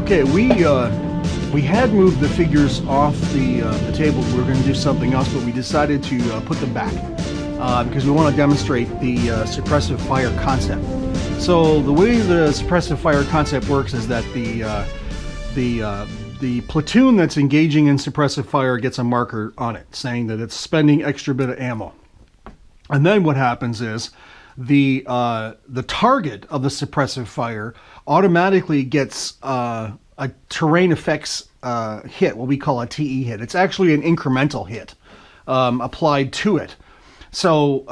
Okay, we had moved the figures off the table. We were going to do something else, but we decided to put them back because we want to demonstrate the suppressive fire concept. So the way the suppressive fire concept works is that the platoon that's engaging in suppressive fire gets a marker on it saying that it's spending extra bit of ammo. And then what happens is the target of the suppressive fire automatically gets a terrain effects hit, what we call a TE hit. It's actually an incremental hit applied to it. So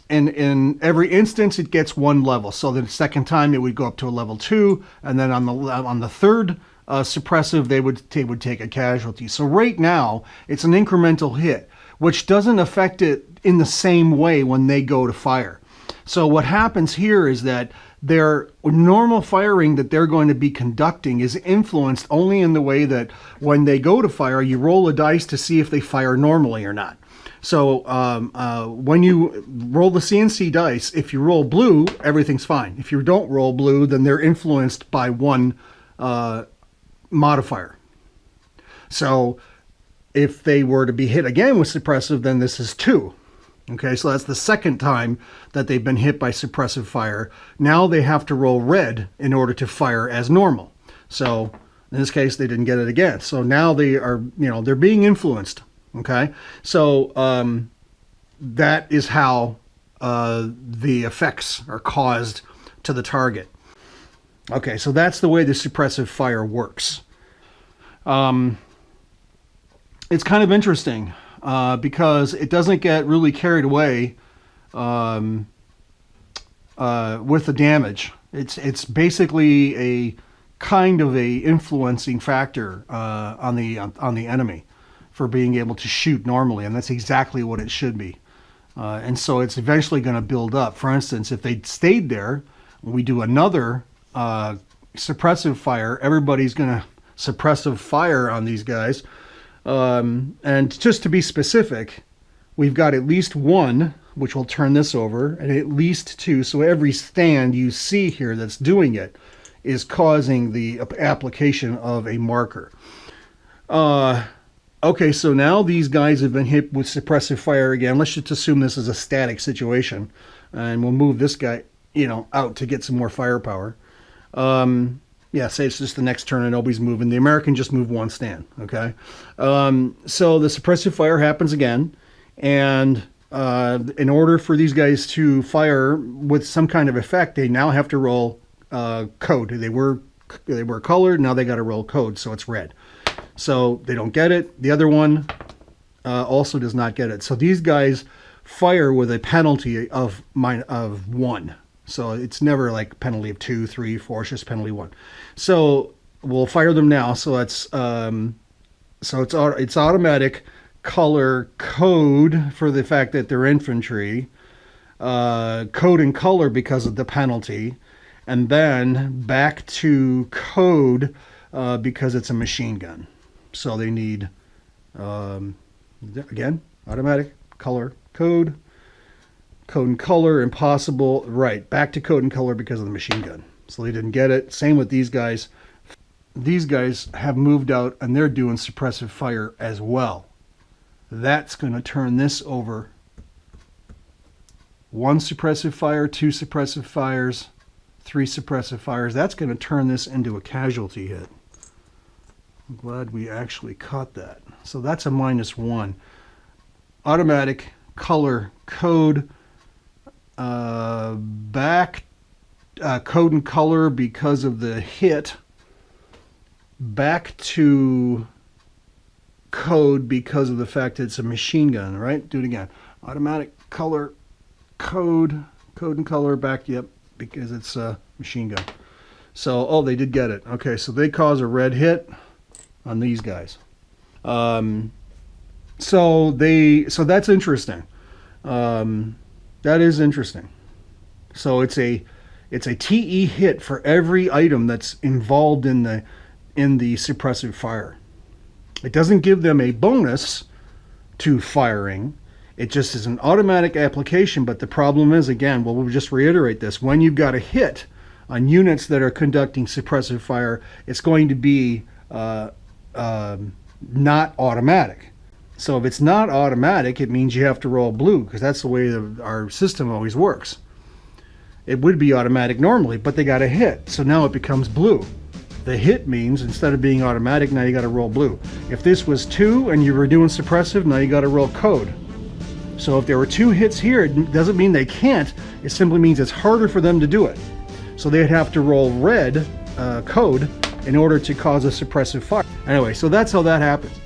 in every instance, it gets one level. So the second time, it would go up to a level 2, and then on the third suppressive, they would take a casualty. So right now, it's an incremental hit, which doesn't affect it in the same way when they go to fire. So what happens here is that their normal firing that they're going to be conducting is influenced only in the way that when they go to fire, you roll a dice to see if they fire normally or not. So when you roll the CNC dice, if you roll blue, everything's fine. If you don't roll blue, then they're influenced by one modifier. So if they were to be hit again with suppressive, then this is 2. Okay, so that's the second time that they've been hit by suppressive fire. Now they have to roll red in order to fire as normal. So in this case, they didn't get it again. So now they are, they're being influenced. Okay, so that is how the effects are caused to the target. Okay, so that's the way the suppressive fire works. It's kind of interesting because it doesn't get really carried away with the damage. It's basically a kind of a influencing factor on the enemy for being able to shoot normally, and that's exactly what it should be. And so it's eventually going to build up. For instance, if they stayed there, we do another suppressive fire, everybody's going to suppressive fire on these guys. And just to be specific, we've got at least 1, which will turn this over, and at least 2. So every stand you see here that's doing it is causing the application of a marker. Okay, so now these guys have been hit with suppressive fire again. Let's just assume this is a static situation, and we'll move this guy, out to get some more firepower. Yeah, say it's just the next turn and nobody's moving. The American just moved 1 stand, okay? So the suppressive fire happens again, and in order for these guys to fire with some kind of effect, they now have to roll code. They were colored, now they got to roll code, so it's red. So they don't get it. The other one also does not get it. So these guys fire with a penalty of 1. So it's never like penalty of 2, 3, 4. It's just penalty 1. So we'll fire them now. So it's automatic color code for the fact that they're infantry, code and color because of the penalty, and then back to code because it's a machine gun. So they need again automatic color code. Code and color, impossible, right, back to code and color because of the machine gun. So they didn't get it. Same with these guys. These guys have moved out and they're doing suppressive fire as well. That's going to turn this over. 1 suppressive fire, 2 suppressive fires, 3 suppressive fires. That's going to turn this into a casualty hit. I'm glad we actually caught that. So that's a -1. Automatic color code. Back code and color because of the hit, back to code because of the fact that it's a machine gun, right? Do it again. Automatic color code and color back, yep, because it's a machine gun. So, they did get it. Okay, so they cause a red hit on these guys. So that's interesting. That is interesting. So it's a TE hit for every item that's involved in the suppressive fire. It doesn't give them a bonus to firing. It just is an automatic application, but the problem is, again, we'll just reiterate this. When you've got a hit On units that are conducting suppressive fire, it's going to be not automatic. So if it's not automatic, it means you have to roll blue, because that's the way our system always works. It would be automatic normally, but they got a hit, so now it becomes blue. The hit means instead of being automatic, now you got to roll blue. If this was 2 and you were doing suppressive, now you got to roll code. So if there were 2 hits here, it doesn't mean they can't, it simply means it's harder for them to do it. So they'd have to roll red code in order to cause a suppressive fire. Anyway, so that's how that happens.